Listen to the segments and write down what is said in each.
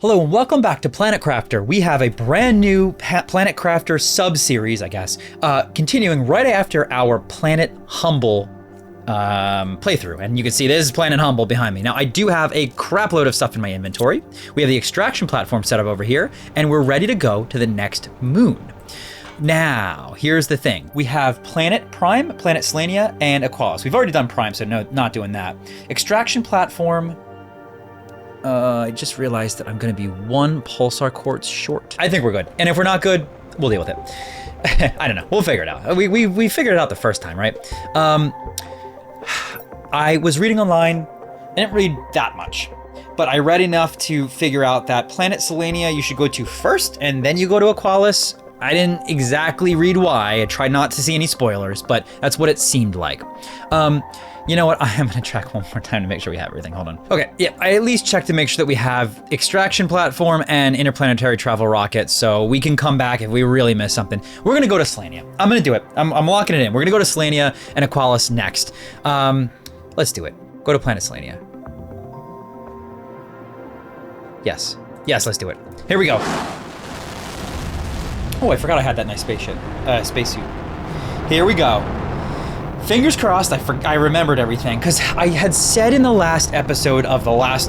Hello and welcome back to Planet Crafter. We have a brand new Planet Crafter sub-series, I guess, continuing right after our Planet Humble playthrough. And you can see this is Planet Humble behind me. Now I do have a crap load of stuff in my inventory. We have the extraction platform set up over here, and we're ready to go to the next moon. Now, here's the thing. We have Planet Prime, Planet Selenea, and Aqualis. We've already done Prime, so no, not doing that. Extraction platform, I just realized that I'm gonna be one pulsar quartz short. I think we're good. And if we're not good, we'll deal with it. I don't know, we'll figure it out. We figured it out the first time, right? I was reading online, I didn't read that much, but I read enough to figure out that Planet Selenea you should go to first, and then you go to Aqualis. I didn't exactly read why. I tried not to see any spoilers, but that's what it seemed like. You know what? I am gonna check one more time to make sure we have everything. Hold on. Okay, yeah, I at least checked to make sure that we have extraction platform and interplanetary travel rockets, so we can come back if we really miss something. We're gonna go to Selenea. I'm gonna do it. I'm locking it in. We're gonna go to Selenea and Aqualis next. Let's do it. Go to Planet Selenea. Yes, let's do it. Here we go. Oh, I forgot I had that nice spacesuit. Here we go. Fingers crossed, I remembered everything, because I had said in the last episode of the last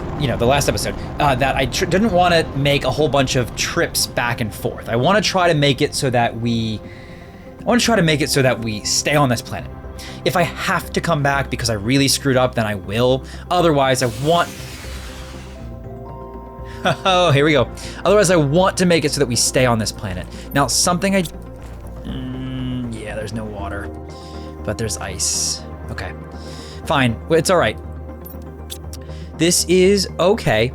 episode, that I didn't want to make a whole bunch of trips back and forth. I want to try to make it so that we stay on this planet. If I have to come back because I really screwed up, then I will. Otherwise, I want... Oh, here we go. Otherwise, I want to make it so that we stay on this planet. Now, something yeah, there's no water. But there's ice. Okay, fine, it's all right. This is okay.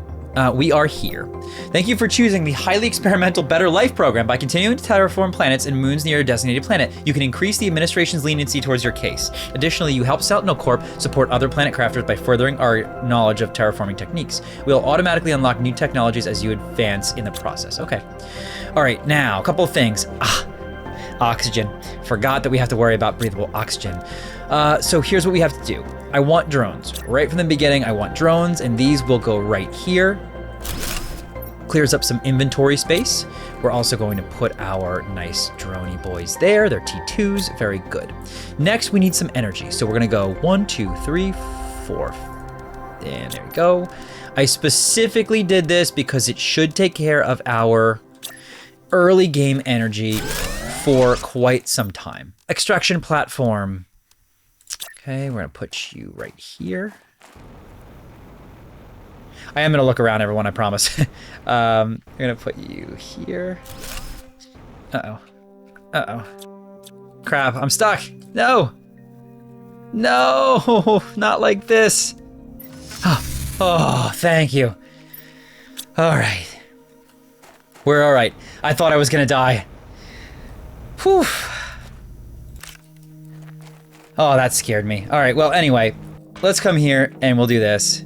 We are here. Thank you for choosing the highly experimental Better Life program. By continuing to terraform planets and moons near your designated planet, you can increase the administration's leniency towards your case. Additionally, you help Sentinel Corp support other planet crafters by furthering our knowledge of terraforming techniques. We'll automatically unlock new technologies as you advance in the process. Okay. All right, now, a couple of things. Oxygen. Forgot that we have to worry about breathable oxygen. So here's what we have to do. I want drones. Right from the beginning, I want drones, and these will go right here. Clears up some inventory space. We're also going to put our nice droney boys there. They're T2s, very good. Next, we need some energy. So we're gonna go 1, 2, 3, 4. And there we go. I specifically did this because it should take care of our early game energy for quite some time. Extraction platform. Okay, we're gonna put you right here. I am gonna look around, everyone, I promise. We're gonna put you here. Uh-oh. Crap, I'm stuck. No, not like this. Oh, thank you. All right. We're all right. I thought I was gonna die. Whew. Oh, that scared me. All right, well, anyway, let's come here and we'll do this.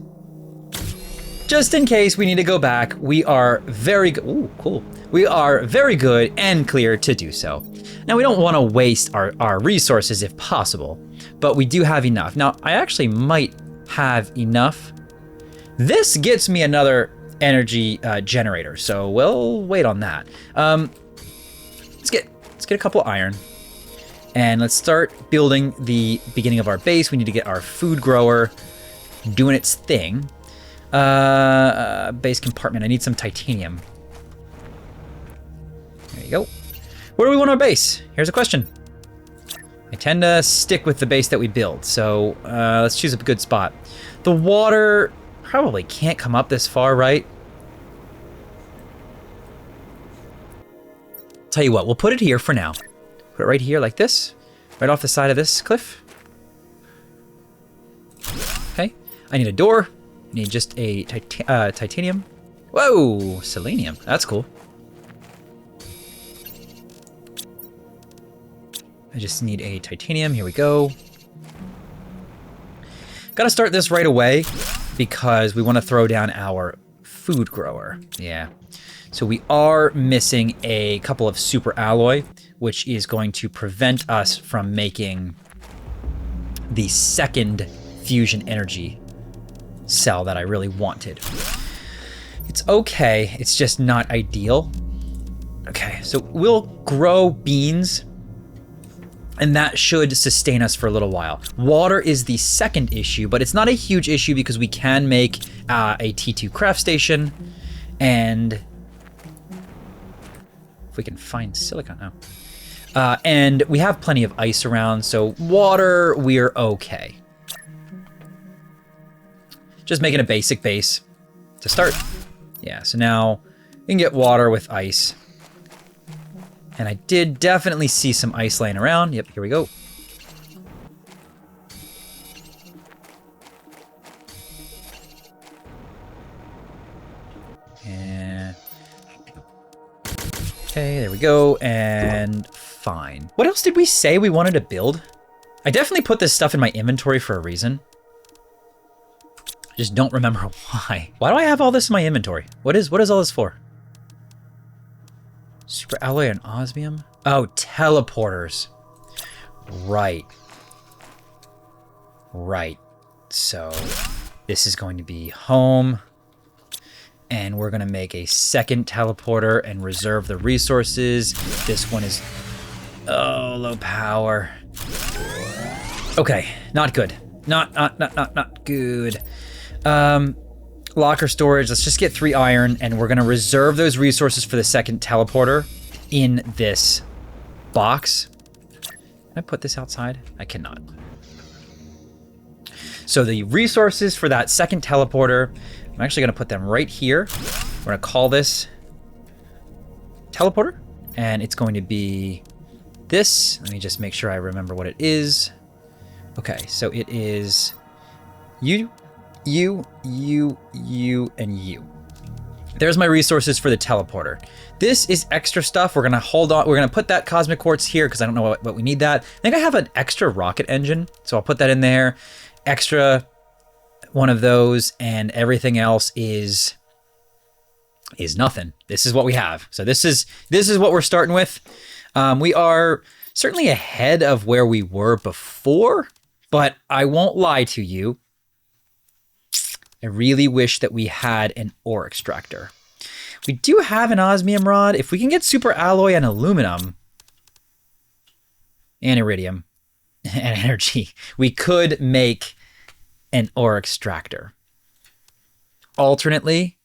Just in case we need to go back, we are very good. Ooh, cool. We are very good and clear to do so. Now, we don't want to waste our resources if possible, but we do have enough. Now, I actually might have enough. This gets me another energy generator, so we'll wait on that. Let's get a couple iron, and let's start building the beginning of our base. We need to get our food grower doing its thing. Base compartment, I need some titanium. There you go. Where do we want our base? Here's a question. I tend to stick with the base that we build, so let's choose a good spot. The water probably can't come up this far, right? Tell you what, we'll put it here for now. Put it right here like this, right off the side of this cliff. Okay, I need a door. I need just a titanium. Whoa, selenium, that's cool. I just need a titanium, here we go. Gotta start this right away because we wanna throw down our food grower, yeah. So we are missing a couple of super alloy, which is going to prevent us from making the second fusion energy cell that I really wanted. It's okay. It's just not ideal. Okay, so we'll grow beans, and that should sustain us for a little while. Water is the second issue, but it's not a huge issue because we can make a T2 craft station, and if we can find silicon now. And we have plenty of ice around, so water, we're okay. Just making a basic base to start. Yeah, so now we can get water with ice. And I did definitely see some ice laying around. Yep, here we go. And okay, there we go. And fine. What else did we say we wanted to build? I definitely put this stuff in my inventory for a reason. I just don't remember why. Why do I have all this in my inventory? What is all this for? Super alloy and osmium? Oh, teleporters. Right. Right. So this is going to be home. And we're going to make a second teleporter and reserve the resources. This one is... oh, low power. Okay, not good. Not good. Locker storage, let's just get 3 iron, and we're gonna reserve those resources for the second teleporter in this box. Can I put this outside? I cannot. So the resources for that second teleporter, I'm actually gonna put them right here. We're gonna call this teleporter, and it's going to be this. Let me just make sure I remember what it is. Okay, so it is you, and you. There's my resources for the teleporter. This is extra stuff. We're gonna hold on. We're gonna put that cosmic quartz here because I don't know what we need that. I think I have an extra rocket engine, so I'll put that in there. Extra one of those, and everything else is nothing. This is what we have. So this is what we're starting with. We are certainly ahead of where we were before, but I won't lie to you. I really wish that we had an ore extractor. We do have an osmium rod. If we can get super alloy and aluminum and iridium and energy, we could make an ore extractor. Alternately,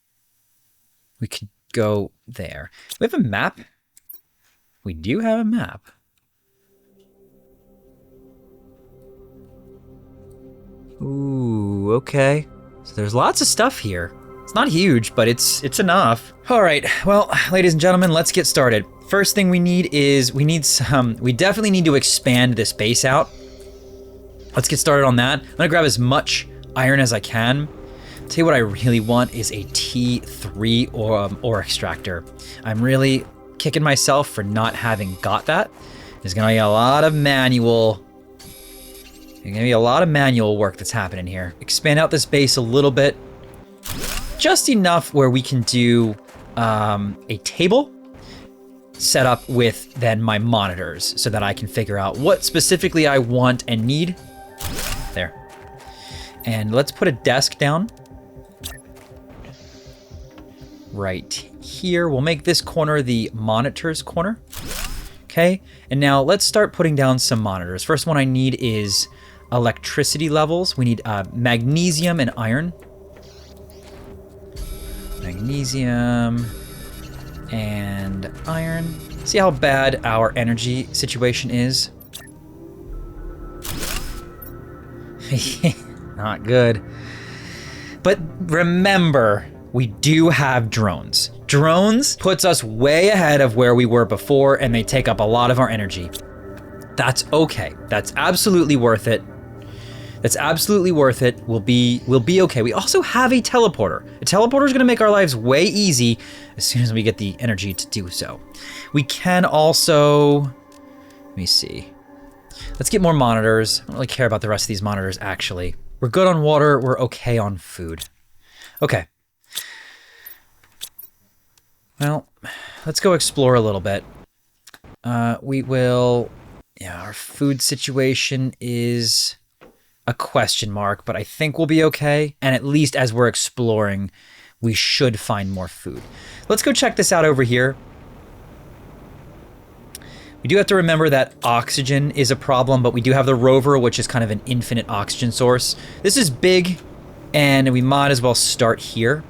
we could go there. We have a map. We do have a map. Ooh, okay. So there's lots of stuff here. It's not huge, but it's enough. All right, well, ladies and gentlemen, let's get started. First thing we need is we definitely need to expand this base out. Let's get started on that. I'm gonna grab as much iron as I can. Tell you what I really want is a T3 ore extractor. I'm really kicking myself for not having got that. There's gonna be a lot of manual work that's happening here. Expand out this base a little bit. Just enough where we can do a table set up with then my monitors so that I can figure out what specifically I want and need. There. And let's put a desk down. Right here. We'll make this corner the monitors corner. Okay. And now let's start putting down some monitors. First one I need is electricity levels. We need magnesium and iron. Magnesium and iron. See how bad our energy situation is? Not good. But remember, we do have drones. Drones puts us way ahead of where we were before, and they take up a lot of our energy. That's okay. That's absolutely worth it. That's absolutely worth it. We'll be okay. We also have a teleporter. A teleporter is going to make our lives way easy as soon as we get the energy to do so. We can also, let me see. Let's get more monitors. I don't really care about the rest of these monitors, actually. We're good on water. We're okay on food. Okay. Well, let's go explore a little bit. We will, yeah, our food situation is a question mark, but I think we'll be okay. And at least as we're exploring, we should find more food. Let's go check this out over here. We do have to remember that oxygen is a problem, but we do have the rover, which is kind of an infinite oxygen source. This is big, and we might as well start here.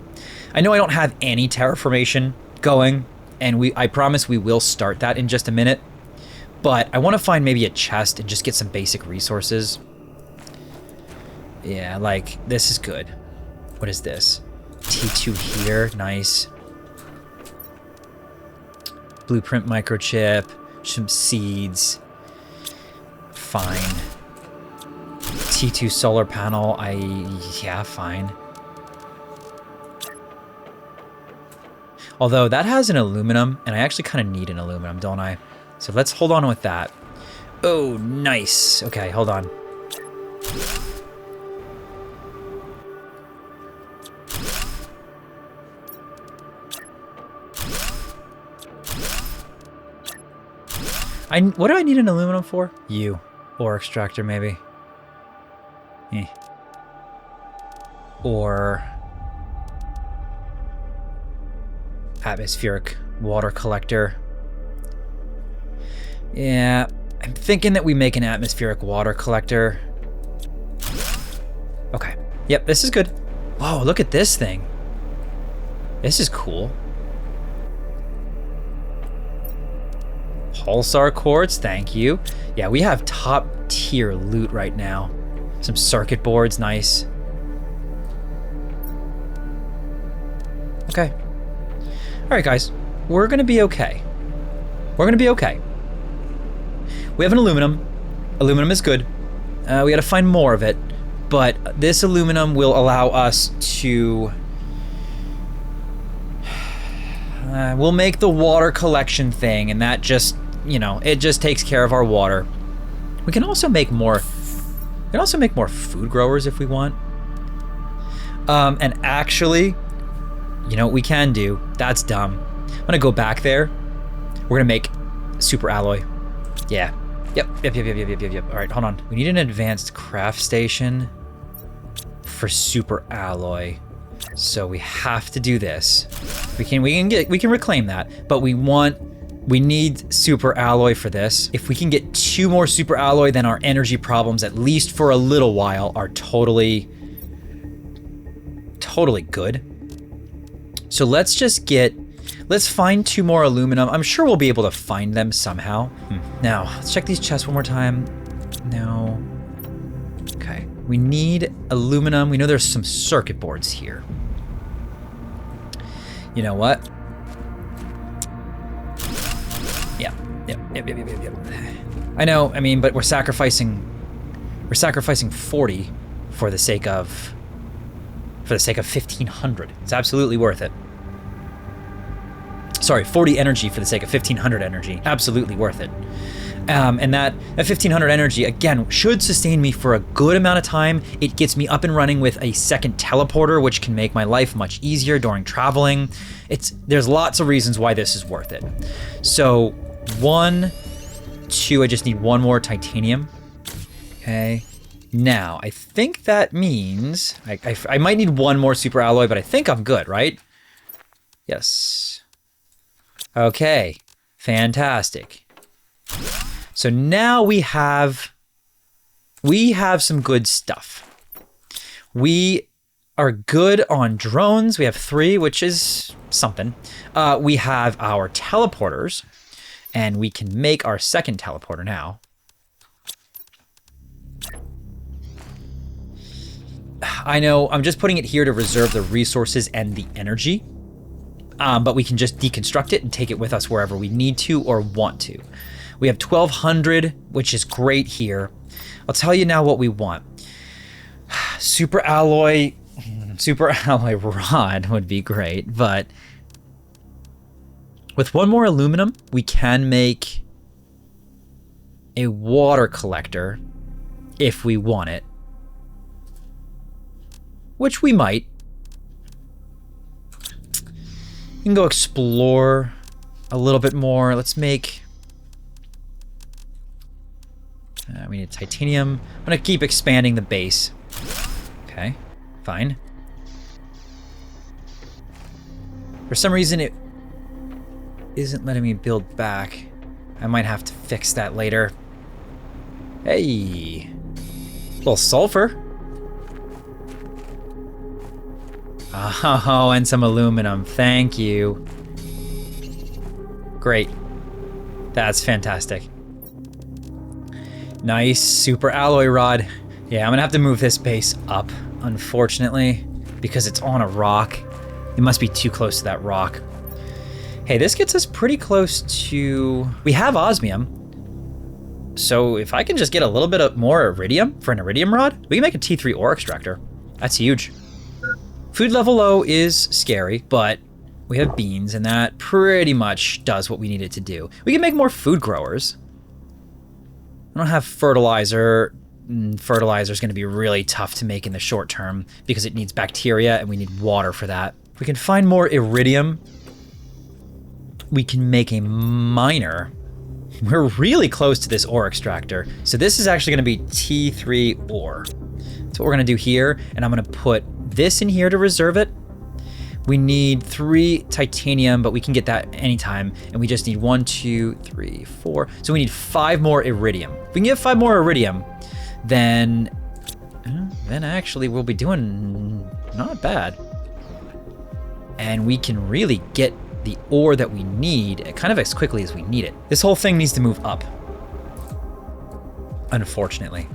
I know I don't have any terraformation going, and I promise we will start that in just a minute. But I want to find maybe a chest and just get some basic resources. Yeah, like, this is good. What is this? T2 here, nice. Blueprint microchip, some seeds. Fine. T2 solar panel, yeah, fine. Although that has an aluminum, and I actually kind of need an aluminum, don't I? So let's hold on with that. Oh, nice. Okay, hold on. What do I need an aluminum for? You. Or extractor, maybe. Or atmospheric water collector. Yeah, I'm thinking that we make an atmospheric water collector. Okay. Yep, this is good. Whoa, look at this thing. This is cool. Pulsar quartz, thank you. Yeah, we have top tier loot right now. Some circuit boards, nice. Okay. All right, guys, we're gonna be okay. We're gonna be okay. We have an aluminum. Aluminum is good. We gotta find more of it, but this aluminum will allow us to... we'll make the water collection thing, and that just, you know, it just takes care of our water. We can also make more... We can also make more food growers if we want. And actually, you know what we can do? That's dumb. I'm gonna go back there. We're gonna make super alloy. Yeah. Yep. All right, hold on. We need an advanced craft station for super alloy. So we have to do this. We can reclaim that, but we need super alloy for this. If we can get 2 more super alloy, then our energy problems, at least for a little while, are totally good. So let's find 2 more aluminum. I'm sure we'll be able to find them somehow. Now, let's check these chests one more time. No. Okay, we need aluminum. We know there's some circuit boards here. You know what? Yep. I know, I mean, but we're sacrificing 40 for the sake of 1,500. It's absolutely worth it. Sorry, 40 energy for the sake of 1,500 energy. Absolutely worth it. And that 1,500 energy, again, should sustain me for a good amount of time. It gets me up and running with a second teleporter, which can make my life much easier during traveling. There's lots of reasons why this is worth it. So 1, 2, I just need 1 more titanium. Okay. Now, I think that means I might need 1 more super alloy, but I think I'm good, right? Yes. Okay. Fantastic. So now we have some good stuff. We are good on drones. We have 3, which is something. We have our teleporters, and we can make our second teleporter now. I know, I'm just putting it here to reserve the resources and the energy, but we can just deconstruct it and take it with us wherever we need to or want to. We have 1,200, which is great here. I'll tell you now what we want. Super alloy rod would be great, but with 1 more aluminum, we can make a water collector if we want it. Which we might. We can go explore a little bit more. Let's make... we need titanium. I'm gonna keep expanding the base. Okay, fine. For some reason, it isn't letting me build back. I might have to fix that later. Hey, a little sulfur. Oh, and some aluminum. Thank you. Great. That's fantastic. Nice super alloy rod. Yeah, I'm gonna have to move this base up, unfortunately, because it's on a rock. It must be too close to that rock. Hey, this gets us pretty close to... We have osmium. So if I can just get a little bit of more iridium for an iridium rod, we can make a T3 ore extractor. That's huge. Food level low is scary, but we have beans and that pretty much does what we need it to do. We can make more food growers. I don't have fertilizer. Fertilizer is going to be really tough to make in the short term because it needs bacteria and we need water for that. If we can find more iridium, we can make a miner. We're really close to this ore extractor. So this is actually going to be T3 ore. That's what we're going to do here. And I'm going to put this in here to reserve it. We need 3 titanium, but we can get that anytime. And we just need 1, 2, 3, 4. So we need 5 more iridium. If we can get 5 more iridium, then actually we'll be doing not bad. And we can really get the ore that we need kind of as quickly as we need it. This whole thing needs to move up, unfortunately.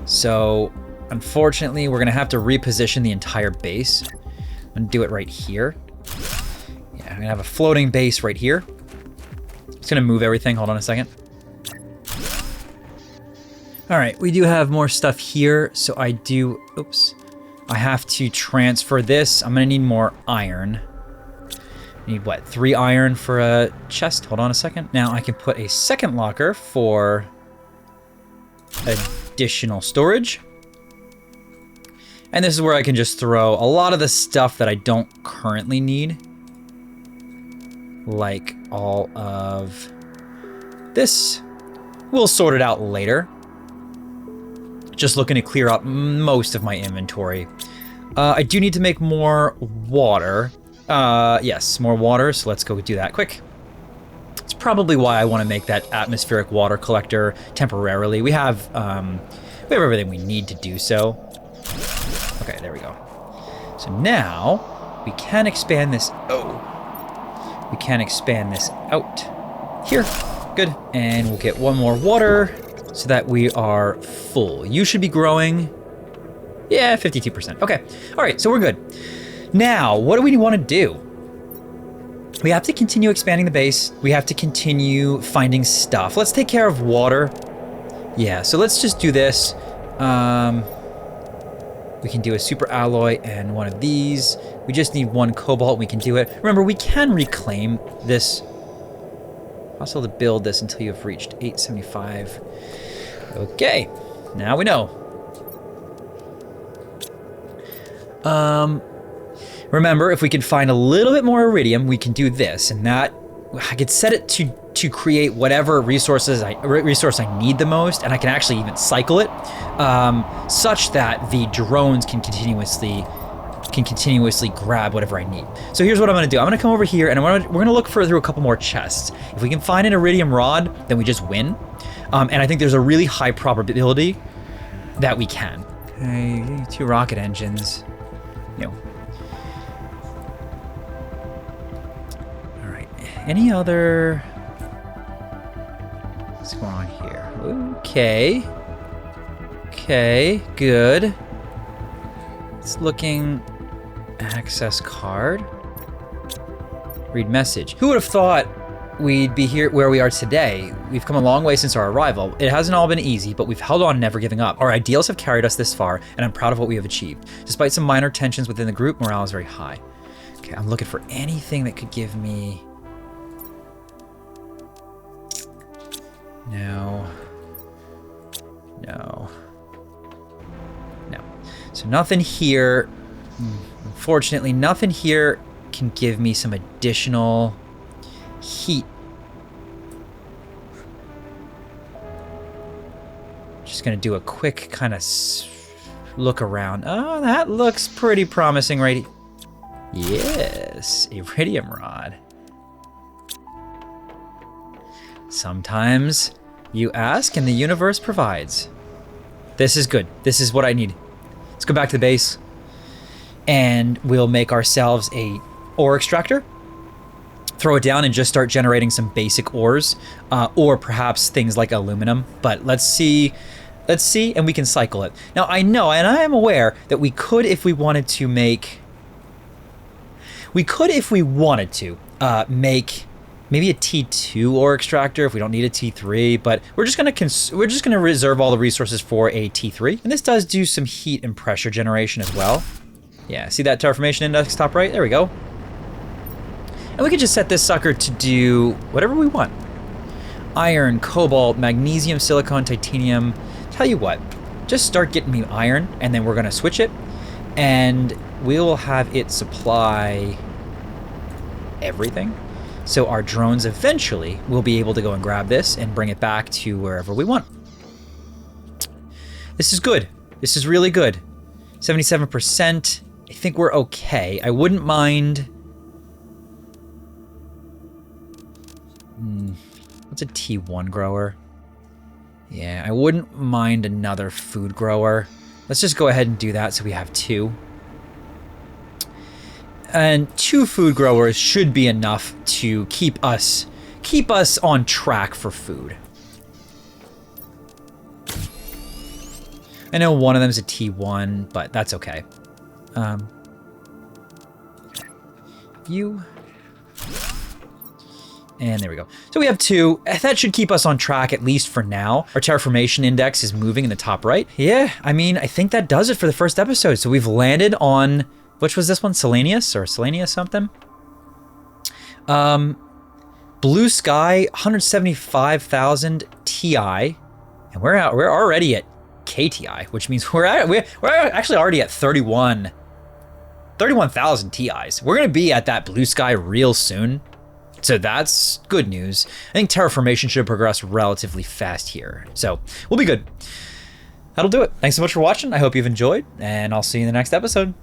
So unfortunately, we're gonna have to reposition the entire base. I'm gonna do it right here. Yeah, I'm gonna have a floating base right here. Just gonna move everything, hold on a second. All right, we do have more stuff here. So I have to transfer this. I'm gonna need more iron. Need what, 3 iron for a chest? Hold on a second. Now I can put a second locker for additional storage. And this is where I can just throw a lot of the stuff that I don't currently need. Like all of this. We'll sort it out later. Just looking to clear up most of my inventory. I do need to make more water. Yes, more water, so let's go do that quick. It's probably why I want to make that atmospheric water collector temporarily. We have everything we need to do so. Okay, there we go. So now we can expand this. Oh, we can expand this out here. Good, and we'll get 1 more water so that we are full. You should be growing. Yeah, 52%. Okay, all right, so we're good. Now, what do we want to do? We have to continue expanding the base. We have to continue finding stuff. Let's take care of water. Yeah, so let's just do this. We can do a super alloy and 1 of these. We just need 1 cobalt. We can do it. Remember, we can reclaim this. Also to build this until you've reached 875. Okay, now we know. Remember, if we can find a little bit more iridium, we can do this, and that I could set it to create whatever resource I need the most, and I can actually even cycle it, such that the drones can continuously grab whatever I need. So here's what I'm gonna do. I'm gonna come over here, and we're gonna look through a couple more chests. If we can find an iridium rod, then we just win, and I think there's a really high probability that we can. Okay, 2 rocket engines. No. All right. Any other? What's going on here? Okay. Okay. Good. It's looking. Access card. Read message. Who would have thought we'd be here where we are today? We've come a long way since our arrival. It hasn't all been easy, but we've held on, never giving up. Our ideals have carried us this far, and I'm proud of what we have achieved. Despite some minor tensions within the group, morale is very high. Okay, I'm looking for anything that could give me... No. No. No. So nothing here. Unfortunately, nothing here can give me some additional heat. Just gonna do a quick kind of look around. Oh, that looks pretty promising right Yes, iridium rod. Sometimes you ask and the universe provides. This is good. This is what I need. Let's go back to the base and we'll make ourselves a ore extractor. Throw it down and just start generating some basic ores, or perhaps things like aluminum. But let's see, and we can cycle it. Now I know, and I am aware that we could, if we wanted to, make maybe a T2 ore extractor if we don't need a T3. But we're just gonna reserve all the resources for a T3, and this does do some heat and pressure generation as well. Yeah, see that terraformation index top right? There we go. And we could just set this sucker to do whatever we want. Iron, cobalt, magnesium, silicon, titanium. Tell you what, just start getting me iron, and then we're gonna switch it, and we will have it supply everything. So our drones eventually will be able to go and grab this and bring it back to wherever we want. This is good. This is really good. 77%. I think we're okay. I wouldn't mind... What's a T1 grower? Yeah, I wouldn't mind another food grower. Let's just go ahead and do that so we have 2. And 2 food growers should be enough to keep us on track for food. I know one of them is a T1, but that's okay. And there we go. So we have 2. That should keep us on track, at least for now. Our terraformation index is moving in the top right. Yeah, I mean, I think that does it for the first episode. So we've landed on, which was this one? Selenius or Selenia something? Blue sky, 175,000 TI. And we're already at KTI, which means we're actually already at 31,000 TIs. We're gonna be at that blue sky real soon. So that's good news. I think terraformation should progress relatively fast here. So we'll be good. That'll do it. Thanks so much for watching. I hope you've enjoyed, and I'll see you in the next episode.